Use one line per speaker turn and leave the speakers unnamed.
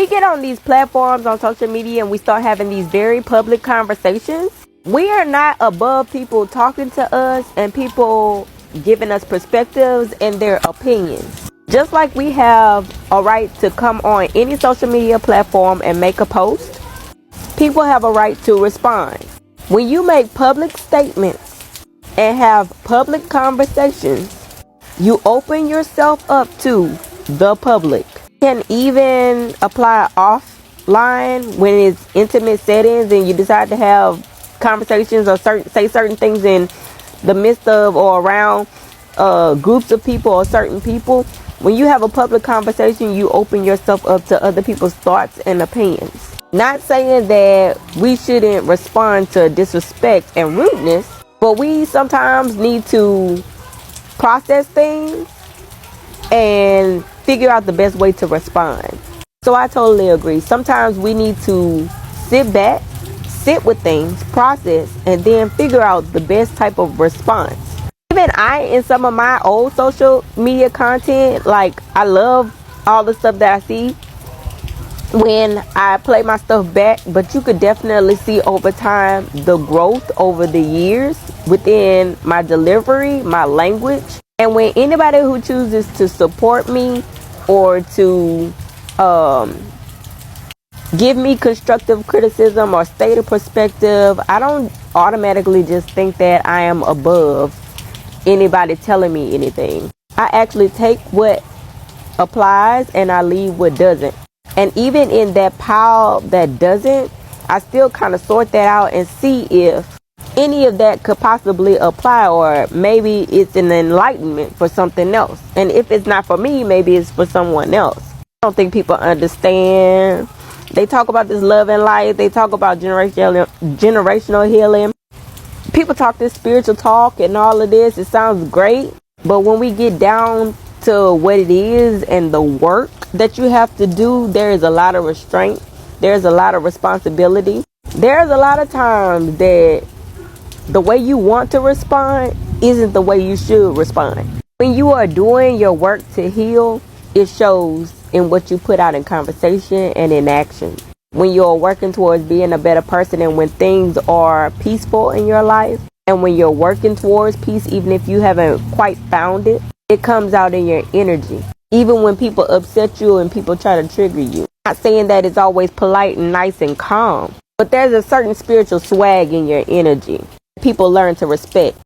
we get on these platforms on social media and we start having these very public conversations, we are not above people talking to us and people giving us perspectives and their opinions. Just like we have a right to come on any social media platform and make a post, people have a right to respond. When you make public statements and have public conversations, you open yourself up to the public. You can even apply offline when it's intimate settings and you decide to have conversations or say certain things in the midst of or around groups of people or certain people. When you have a public conversation, you open yourself up to other people's thoughts and opinions. Not saying that we shouldn't respond to disrespect and rudeness, but we sometimes need to process things and figure out the best way to respond. So I totally agree. Sometimes we need to sit back, sit with things, process, and then figure out the best type of response. Even in some of my old social media content, like I love all the stuff that I see when I play my stuff back, but you could definitely see over time the growth over the years within my delivery, my language. And when anybody who chooses to support me or to give me constructive criticism or state a perspective, I don't automatically just think that I am above anybody telling me anything. I actually take what applies and I leave what doesn't. And even in that pile that doesn't, I still kind of sort that out and see if any of that could possibly apply, or maybe it's an enlightenment for something else. And if it's not for me, maybe it's for someone else. I don't think people understand. They talk about this love and life. They talk about generational healing. People talk this spiritual talk and all of this. It sounds great. But when we get down to what it is and the work that you have to do, there is a lot of restraint. There's a lot of responsibility. There's a lot of times that the way you want to respond isn't the way you should respond. When you are doing your work to heal, it shows in what you put out in conversation and in action. When you're working towards being a better person and when things are peaceful in your life, and when you're working towards peace, even if you haven't quite found it, it comes out in your energy. Even when people upset you and people try to trigger you. I'm not saying that it's always polite and nice and calm, but there's a certain spiritual swag in your energy. People learn to respect.